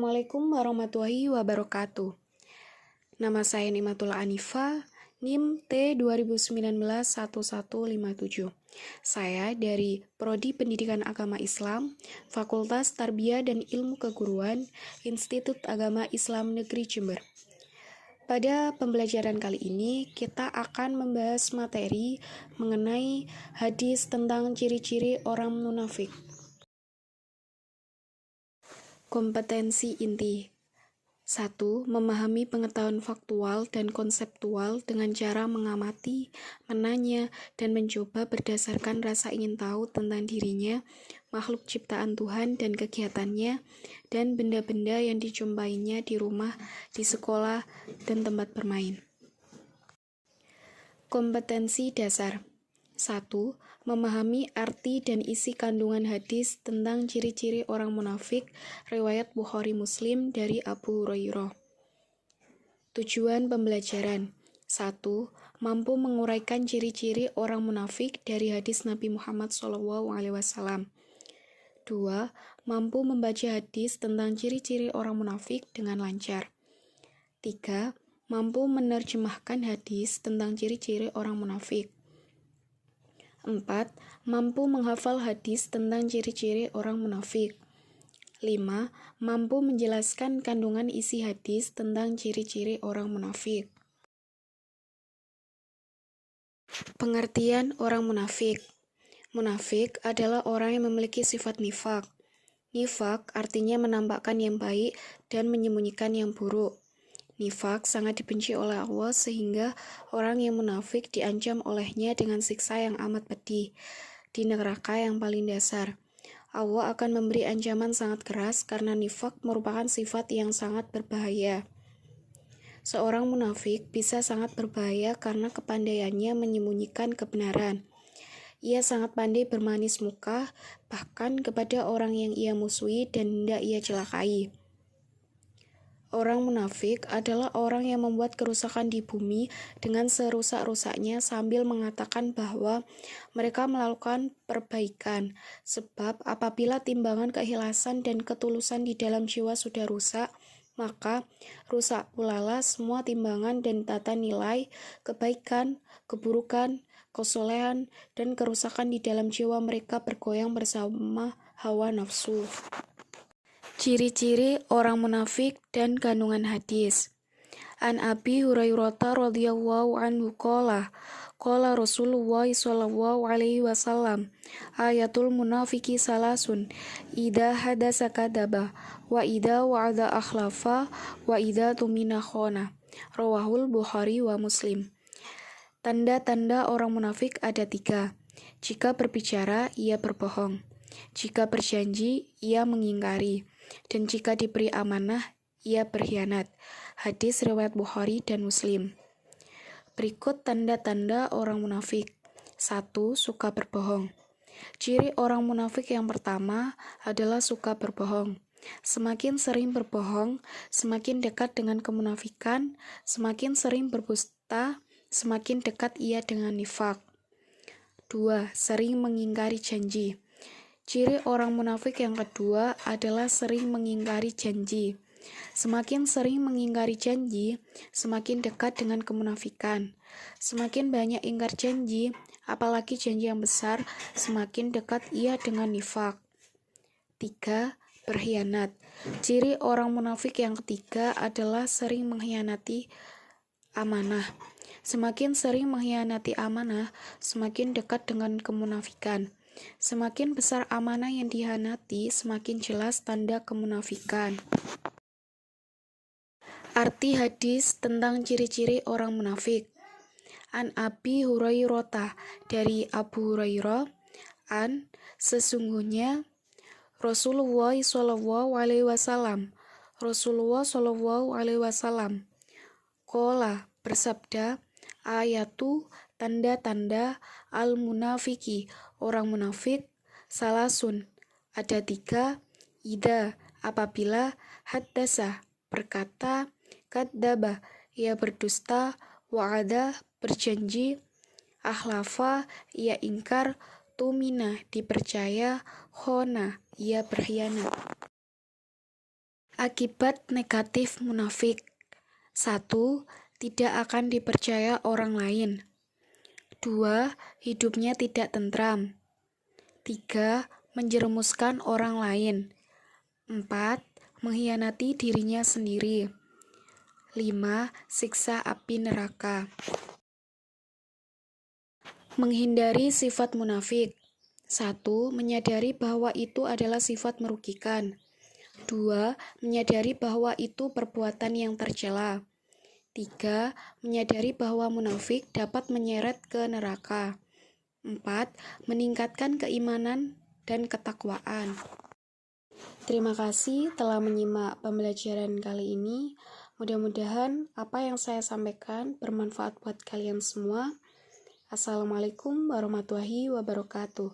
Assalamualaikum warahmatullahi wabarakatuh. Nama saya Nimatul Anifa, NIM T 2019-1157. Saya dari Prodi Pendidikan Agama Islam, Fakultas Tarbiyah dan Ilmu Keguruan, Institut Agama Islam Negeri Jember. Pada pembelajaran kali ini, kita akan membahas materi mengenai hadis tentang ciri-ciri orang munafik. Kompetensi inti 1. Memahami pengetahuan faktual dan konseptual dengan cara mengamati, menanya, dan mencoba berdasarkan rasa ingin tahu tentang dirinya, makhluk ciptaan Tuhan dan kegiatannya, dan benda-benda yang dijumpainya di rumah, di sekolah, dan tempat bermain. Kompetensi dasar 1. Memahami arti dan isi kandungan hadis tentang ciri-ciri orang munafik, riwayat Bukhari Muslim dari Abu Hurairah. Tujuan pembelajaran 1. Mampu menguraikan ciri-ciri orang munafik dari hadis Nabi Muhammad SAW. 2. Mampu membaca hadis tentang ciri-ciri orang munafik dengan lancar. 3. Mampu menerjemahkan hadis tentang ciri-ciri orang munafik. 4. Mampu menghafal hadis tentang ciri-ciri orang munafik. 5. Mampu menjelaskan kandungan isi hadis tentang ciri-ciri orang munafik. Pengertian orang munafik. Munafik adalah orang yang memiliki sifat nifak. Nifak artinya menampakkan yang baik dan menyembunyikan yang buruk. Nifak sangat dibenci oleh Allah sehingga orang yang munafik diancam olehnya dengan siksa yang amat pedih di neraka yang paling dasar. Allah akan memberi ancaman sangat keras karena nifak merupakan sifat yang sangat berbahaya. Seorang munafik bisa sangat berbahaya karena kepandaiannya menyembunyikan kebenaran. Ia sangat pandai bermanis muka, bahkan kepada orang yang ia musuhi dan hendak ia celakai. Orang munafik adalah orang yang membuat kerusakan di bumi dengan serusak-rusaknya sambil mengatakan bahwa mereka melakukan perbaikan. Sebab apabila timbangan keikhlasan dan ketulusan di dalam jiwa sudah rusak, maka rusak pula semua timbangan dan tata nilai, kebaikan, keburukan, kesolehan, dan kerusakan di dalam jiwa mereka bergoyang bersama hawa nafsu. Ciri-ciri orang munafik dan kandungan hadis. An Abi Hurairah radhiyallahu anhu qala Rasulullah sallallahu alaihi wasallam ayatul munafiki salasun idza hadasa kadaba wa idza wa'ada akhlafa wa idza tumina khana. Rawahul Bukhari wa Muslim. Tanda-tanda orang munafik ada 3. Jika berbicara, ia berbohong. Jika berjanji, ia mengingkari. Dan jika diberi amanah, ia berkhianat. Hadis riwayat Bukhari dan Muslim. Berikut tanda-tanda orang munafik. 1. Suka berbohong. Ciri orang munafik yang pertama adalah suka berbohong. Semakin sering berbohong, semakin dekat dengan kemunafikan, semakin sering berdusta, semakin dekat ia dengan nifak. 2. Sering mengingkari janji. Ciri orang munafik yang kedua adalah sering mengingkari janji. Semakin sering mengingkari janji, semakin dekat dengan kemunafikan. Semakin banyak ingkar janji, apalagi janji yang besar, semakin dekat ia dengan nifak. 3. Berkhianat. Ciri orang munafik yang ketiga adalah sering mengkhianati amanah. Semakin sering mengkhianati amanah, semakin dekat dengan kemunafikan. Semakin besar amanah yang dikhianati, semakin jelas tanda kemunafikan. Arti hadis tentang ciri-ciri orang munafik. An Abi Hurairah dari Abu Hurairah, sesungguhnya Rasulullah sallallahu alaihi wasallam qala bersabda, ayatu tanda-tanda al-munafiki orang munafik salasun ada 3. Ida apabila haddasa berkata, kadzdzaba ia berdusta, wa'ada berjanji, akhlafa ia ingkar, tumina dipercaya, khona ia berkhianat. Akibat negatif munafik. 1. Tidak akan dipercaya orang lain. 2. Hidupnya tidak tentram. 3. Menjerumuskan orang lain. 4. Mengkhianati dirinya sendiri. 5. Siksa api neraka. Menghindari sifat munafik. 1. Menyadari bahwa itu adalah sifat merugikan. 2. Menyadari bahwa itu perbuatan yang tercela. 3. Menyadari bahwa munafik dapat menyeret ke neraka. 4. Meningkatkan keimanan dan ketakwaan. Terima kasih telah menyimak pembelajaran kali ini. Mudah-mudahan apa yang saya sampaikan bermanfaat buat kalian semua. Assalamualaikum warahmatullahi wabarakatuh.